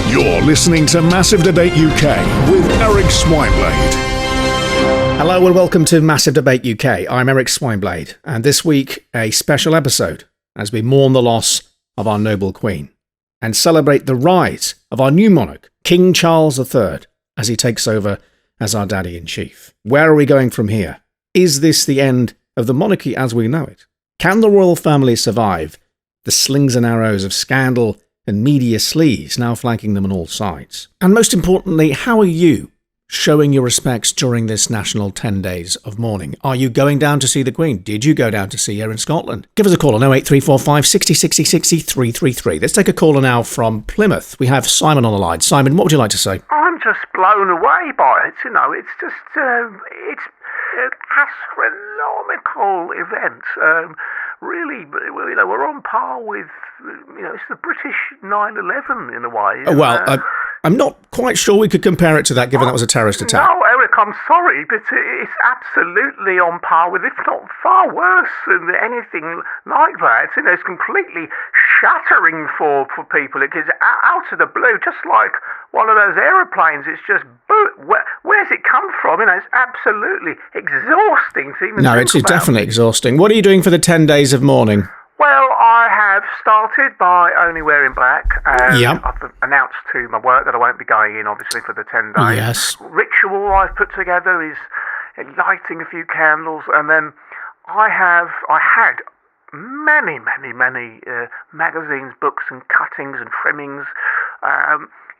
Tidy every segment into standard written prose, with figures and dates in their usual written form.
You're listening to Massive Debate UK with Eric Swineblade. Hello and welcome to Massive Debate UK. I'm Eric Swineblade, and this week a special episode as we mourn the loss of our noble Queen and celebrate the rise of our new monarch, King Charles III, as he takes over as our daddy-in-chief. Where are we going from here? Is this the end of the monarchy as we know it? Can the royal family survive the slings and arrows of scandal and media sleaze now flanking them on all sides? And most importantly, how are you showing your respects during this national 10 days of mourning? Are you going down to see the Queen? Did you go down to see her in Scotland? Give us a call on 08345 60 60 60 333. Let's take a caller now from Plymouth. We have Simon on the line. Simon, what would you like to say? I'm just blown away by it. You know, it's just, it's an astronomical event. Really, you know, we're on par with, you know, it's the British 9/11 in a way. I'm not quite sure we could compare it to that, given that was a terrorist attack. No, Eric, I'm sorry, but it's absolutely on par with, if not far worse than anything like that. You know, it's completely shattering for people. It gets out of the blue, just like one of those aeroplanes. It's just, where's it come from? You know, it's absolutely exhausting to even No, it's definitely exhausting. What are you doing for the 10 days of mourning? Well, I have started by only wearing black. Yep. I've announced to my work that I won't be going in, obviously, for the 10 days. Yes. Ritual I've put together is lighting a few candles, and then I had many magazines, books, and cuttings and trimmings.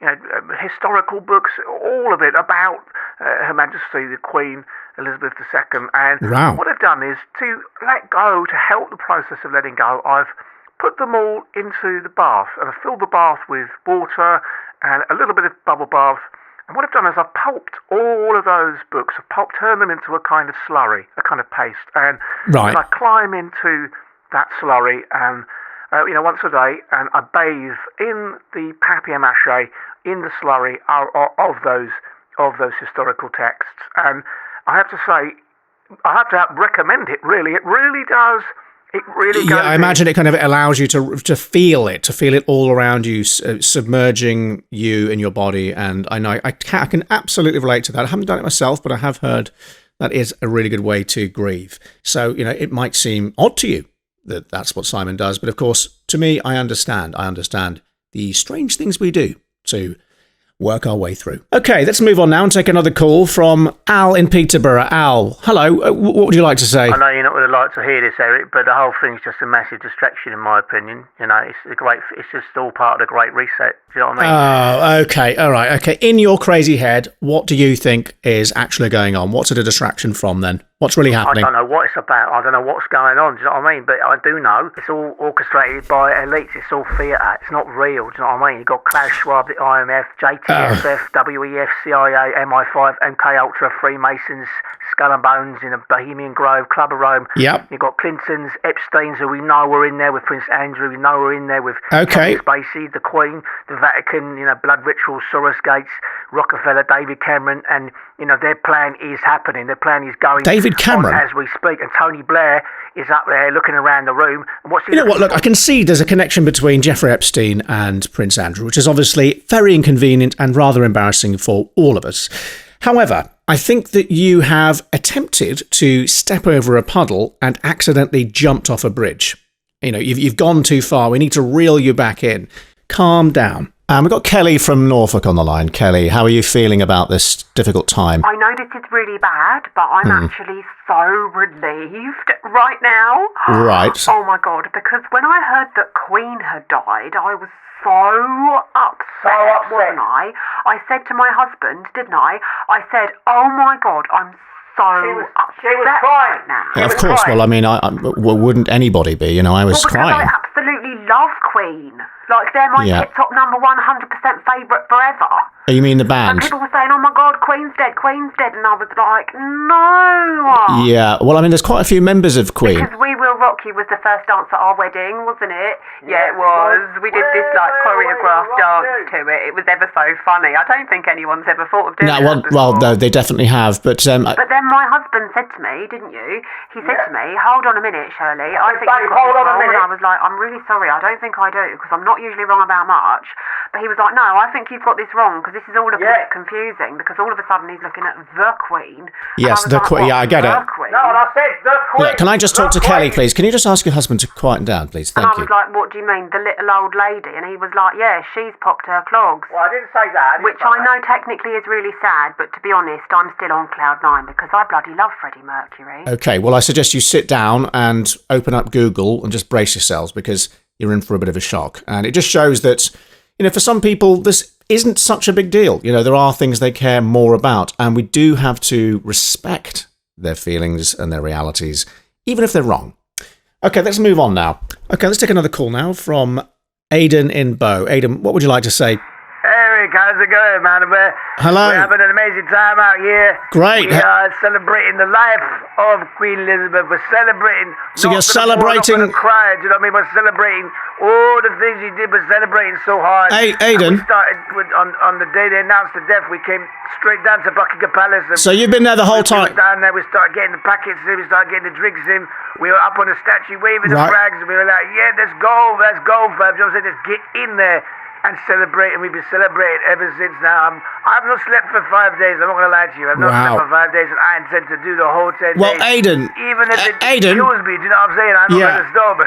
You know, historical books, all of it about Her Majesty the Queen Elizabeth II. And wow. What I've done is to let go, to help the process of letting go. I've put them all into the bath, and I've filled the bath with water and a little bit of bubble bath. And what I've done is I've pulped all of those books. I've turned them into a kind of slurry, a kind of paste. And right. I climb into that slurry and you know, once a day, and I bathe in the papier-mâché, in the slurry of those historical texts. And I have to say, I have to recommend it, really. It really does. It really goes. Yeah, I imagine it kind of allows you to feel it all around you, submerging you and your body. And I know I can absolutely relate to that. I haven't done it myself, but I have heard that is a really good way to grieve. So, you know, it might seem odd to you that's what Simon does. But of course, to me, I understand the strange things we do to work our way through. Okay, let's move on now and take another call from Al in Peterborough. Al, hello. What would you like to say? I know you're not going to like to hear this, Eric, but the whole thing's just a massive distraction, in my opinion. You know, it's just all part of the Great Reset. Do you know what I Oh, mean? okay. All right. Okay. In your crazy head, what do you think is actually going on? What's it a distraction from then? What's really happening? I don't know what it's about. I don't know what's going on. Do you know what I mean? But I do know it's all orchestrated by elites. It's all theatre. It's not real. Do you know what I mean? You've got Klaus Schwab, the IMF, JTSF, WEF, CIA, MI5, MK Ultra, Freemasons, Skull and Bones in a Bohemian Grove, Club of Rome. Yep. You've got Clintons, Epsteins, who we know were in there with Prince Andrew. We know we're in there with okay. Spacey, the Queen, the Vatican, you know, blood rituals, Soros Gates, Rockefeller, David Cameron, and, you know, their plan is happening. Their plan is going David Cameron as we speak, and Tony Blair is up there looking around the room. And what's he you know what? Look, I can see there's a connection between Jeffrey Epstein and Prince Andrew, which is obviously very inconvenient and rather embarrassing for all of us. However, I think that you have attempted to step over a puddle and accidentally jumped off a bridge. You know, you've gone too far. We need to reel you back in. Calm down. We've got Kelly from Norfolk on the line. Kelly, how are you feeling about this difficult time? I know this is really bad, but I'm actually so relieved right now. Right. Oh my God, because when I heard that Queen had died, I was so upset, wasn't I? I said to my husband, didn't I? I said, oh my God, I'm so upset right now. Yeah, of course. Well, I mean, wouldn't anybody be? You know, I was crying. I absolutely love Queen. Like, they're my top number 100% favourite forever. Oh, you mean the band? And people were saying, oh my God, Queen's dead. And I was like, no. Yeah, well, I mean, there's quite a few members of Queen. Because we Will Rock You was the first dance at our wedding, wasn't it? Yeah, it was. We did this like choreographed dance to it. It was ever so funny. I don't think anyone's ever thought of doing that before. Well, no, they definitely have, but then my husband said to me, didn't you? He said to me, hold on a minute, Shirley. I think you've got this wrong. And I was like, I'm really sorry. I don't think I do, because I'm not usually wrong about much. But he was like, no, I think you've got this wrong, because this is all a bit confusing, because all of a sudden he's looking at the Queen. Yes, the Queen. Yeah, I get it. No, and I said the Queen. Look, can I just talk to Kelly, please? Can you just ask your husband to quieten down, please? Thank you. And I was like, what do you mean, the little old lady? And he was like, yeah, she's popped her clogs. Well, I didn't say that. Which I know technically is really sad, but to be honest, I'm still on cloud nine, because I bloody love Freddie Mercury. Okay, well, I suggest you sit down and open up Google and just brace yourselves, because you're in for a bit of a shock. And it just shows that, for some people, this isn't such a big deal. There are things they care more about, and we do have to respect their feelings and their realities, even if they're wrong. Okay, let's move on now. Okay, let's take another call now from Aidan in Bow. Aidan, what would you like to say? Eric, how's it going, man? Hello. We're having an amazing time out here. Great. We are celebrating the life of Queen Elizabeth. We're celebrating. So you're celebrating. Cry, do you know what I mean? We're celebrating all the things you did. We're celebrating so hard. Aidan. We started on the day they announced the death. We came straight down to Buckingham Palace. So you've been there the whole time. We were down there. We started getting the packets in. We started getting the drinks in. We were up on the statue waving the flags. And we were like, yeah, let's go, fam. You know what I'm saying? Let's get in there and celebrate, and we've been celebrating ever since now. I've not slept for 5 days, I'm not going to lie to you. I've not slept for 5 days, and I intend to do the whole 10 days. Well, Aidan. Even if it kills me, do you know what I'm saying? I'm not going to stop.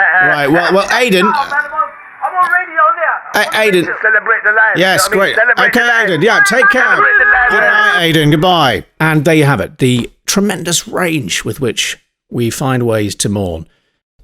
Right, well, Aidan. I'm on radio now. Aidan. To celebrate the life. Yes, you know great. Okay, Aidan, take care. Goodbye, Aidan, goodbye. And there you have it, the tremendous range with which we find ways to mourn.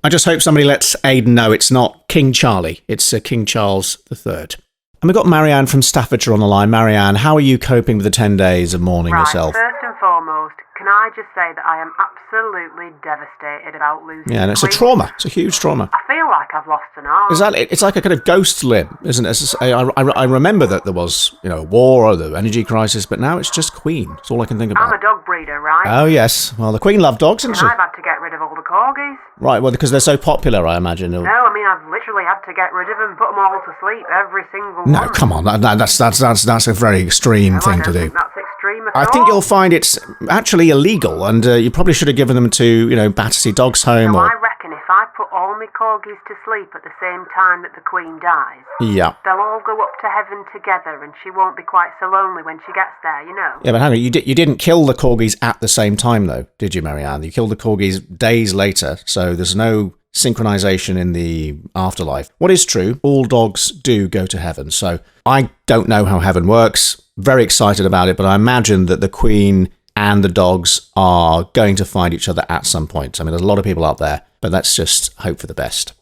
I just hope somebody lets Aidan know it's not King Charlie, it's King Charles III. And we've got Marianne from Staffordshire on the line. Marianne, how are you coping with the 10 days of mourning yourself? First and foremost, can I just say that I am absolutely devastated about losing and it's a trauma. It's a huge trauma. I feel like I've lost an arm. Exactly. It's like a kind of ghost limb, isn't it? I remember that there was, a war or the energy crisis, but now it's just Queen. That's all I can think about. I'm a dog breeder, right? Oh, yes. Well, the Queen loved dogs, didn't she? I've had to get rid of all the corgis. Right, well, because they're so popular, I imagine. No, I mean, I've literally had to get rid of them, put them all to sleep, every single one. No, come on. That's a very extreme thing to do. That's extreme at I think you'll find it's actually illegal, and you probably should have given them to, Battersea Dogs Home. I reckon if I put all my corgis to sleep at the same time that the Queen dies, they'll all go up to heaven together, and she won't be quite so lonely when she gets there, Yeah, but hang on, you didn't kill the corgis at the same time, though, did you, Marianne? You killed the corgis days later, so there's no synchronization in the afterlife. What is true, all dogs do go to heaven, so I don't know how heaven works. Very excited about it, but I imagine that the Queen and the dogs are going to find each other at some point. I mean, there's a lot of people out there, but let's just hope for the best.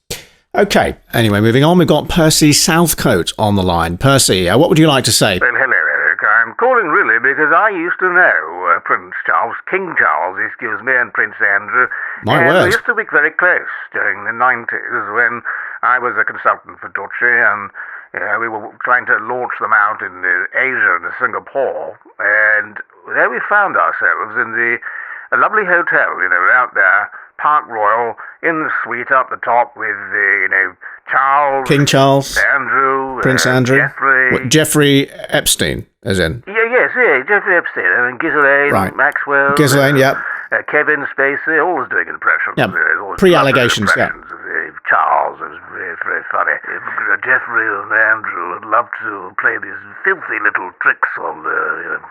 Okay, anyway, moving on, we've got Percy Southcote on the line. Percy, what would you like to say? Well, hello, Eric. I'm calling really because I used to know Prince Charles, King Charles, and Prince Andrew. My word. We used to be very close during the 90s when I was a consultant for Duchy, and we were trying to launch them out in Asia and Singapore, and there we found ourselves in a lovely hotel, out there, Park Royal, in the suite up the top with, Charles, King Charles, Andrew, Prince Andrew, Jeffrey. Jeffrey Epstein, as in. Yes, Jeffrey Epstein, and Ghislaine, Maxwell, Ghislaine, Kevin Spacey, always doing impressions. Yeah, pre-allegations, Charles, it was very, very funny. Jeffrey and Andrew would love to play these filthy little tricks on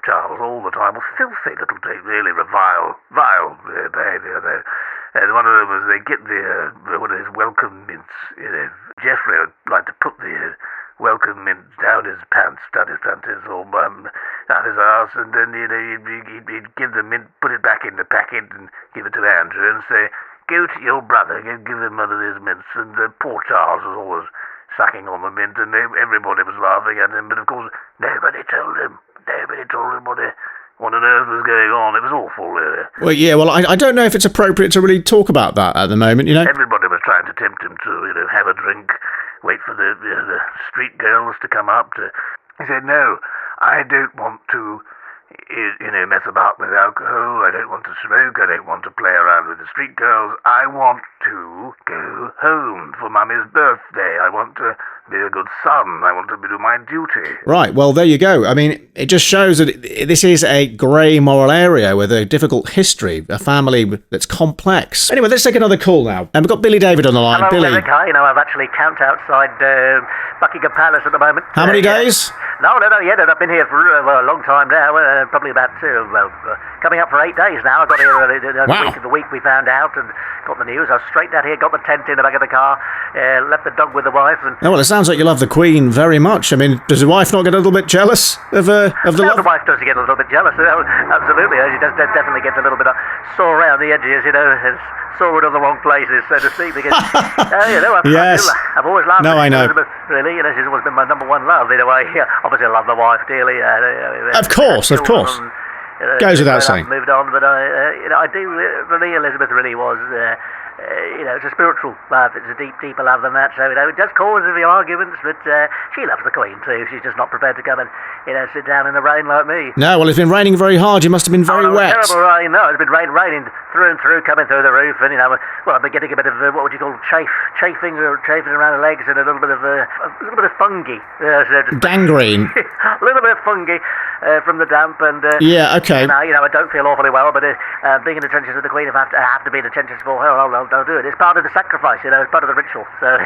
Charles all the time. Well, filthy little tricks, really vile behaviour. And one of them was they get one of his welcome mints. Jeffrey would like to put the welcome mint down his pants, down his arse, and then he'd give the mint, put it back in the packet, and give it to Andrew, and say, "Go to your brother, give him one of these mints." And poor Charles was always sucking on the mint, and everybody was laughing at him, but of course nobody told him what on earth was going on. It was awful, really. Well, yeah, I don't know if it's appropriate to really talk about that at the moment, Everybody was trying to tempt him to, have a drink, wait for the street girls to come up. He said, "No, I don't want to mess about with alcohol. I don't want to smoke. I don't want to play around with the street girls. I want to go home for Mummy's birthday. I want to be a good son. I want to do my duty. Right, well, there you go. I mean, it just shows that this is a grey moral area with a difficult history, a family that's complex. Anyway, let's take another call now. And we've got Billy David on the line. Hello, Billy. Eric. I've actually camped outside Buckingham Palace at the moment. How many days? No, I've been here for a long time now, probably about coming up for 8 days now. I got here Wow. the week we found out and got the news. I was straight down here, got the tent in the back of the car, left the dog with the wife. And Oh, well, it sounds like you love the Queen very much. I mean, does the wife not get a little bit jealous of the the love? wife does get a little bit jealous. Absolutely, she does definitely gets a little bit sore around the edges, and sore in the wrong places, so to speak. Because Yes. I've always loved No, I know. Elizabeth, really. She's always been my number one love. In a way, obviously I love the wife dearly. Of course. Goes without saying. I've moved on, but I do. For me, Elizabeth really was. It's a spiritual love. It's a deeper love than that. So it does cause a few arguments, but she loves the Queen too. She's just not prepared to come and sit down in the rain like me. No, well, it's been raining very hard. You must have been very wet. Terrible rain. No, it's been raining through and through, coming through the roof, and I've been getting a bit of what would you call chafing around the legs, and a little bit of fungi. Gangrene. A little bit of fungi from the damp, and Yeah, okay. I don't feel awfully well, but being in the trenches with the Queen, if I have to be in the trenches for her, I'll do it. It's part of the sacrifice, it's part of the ritual, so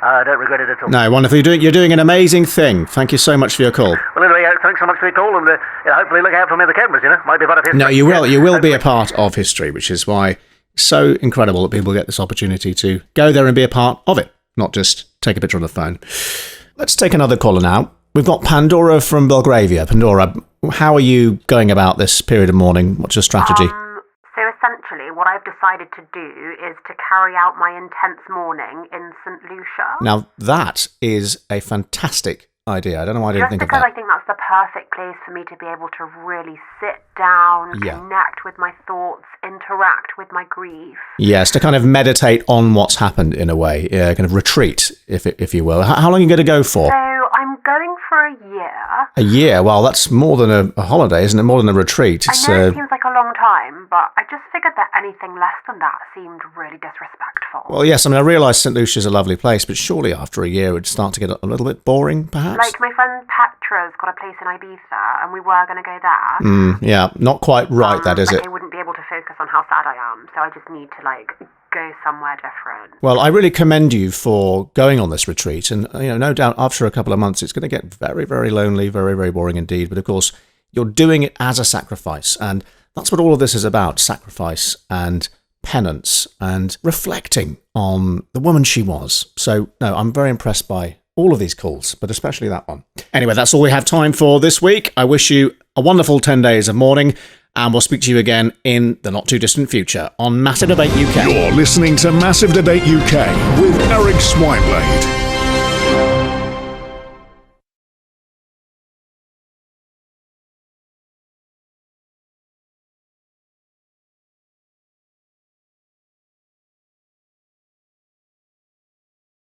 I don't regret it at all. No, wonderful. You're doing an amazing thing. Thank you so much for your call. Well, anyway, thanks so much for your call, and hopefully look out for me in the cameras, might be part of history. No, you will. You will be a part of history, which is why it's so incredible that people get this opportunity to go there and be a part of it, not just take a picture on the phone. Let's take another caller now. We've got Pandora from Belgravia. Pandora, how are you going about this period of mourning? What's your strategy? So essentially, what I've decided to do is to carry out my intense mourning in St. Lucia. Now, that is a fantastic idea. I don't know why I didn't think of Just because that. I think that's the perfect place for me to be able to really sit down, Yeah. connect with my thoughts, interact with my grief. Yes, to kind of meditate on what's happened in a way, kind of retreat, if you will. How long are you going to go for? So I'm going for a year. A year? Well, that's more than a holiday, isn't it? More than a retreat. I know it seems like a long time, but I just figured that anything less than that seemed really disrespectful. Well, yes, I mean, I realise St. Lucia's a lovely place, but surely after a year it would start to get a little bit boring, perhaps? Like my friend Petra's got a place in Ibiza, and we were going to go there. Yeah, not quite right, that is but it. I wouldn't be able to focus on how sad I am, so I just need to go somewhere different. Well, I really commend you for going on this retreat, and no doubt after a couple of months it's going to get very, very lonely, very, very boring indeed. But of course, you're doing it as a sacrifice, and that's what all of this is about: sacrifice and penance and reflecting on the woman she was. So, no, I'm very impressed by all of these calls, but especially that one. Anyway, that's all we have time for this week. I wish you a wonderful 10 days of mourning, and we'll speak to you again in the not-too-distant future on Massive Debate UK. You're listening to Massive Debate UK with Eric Swineblade.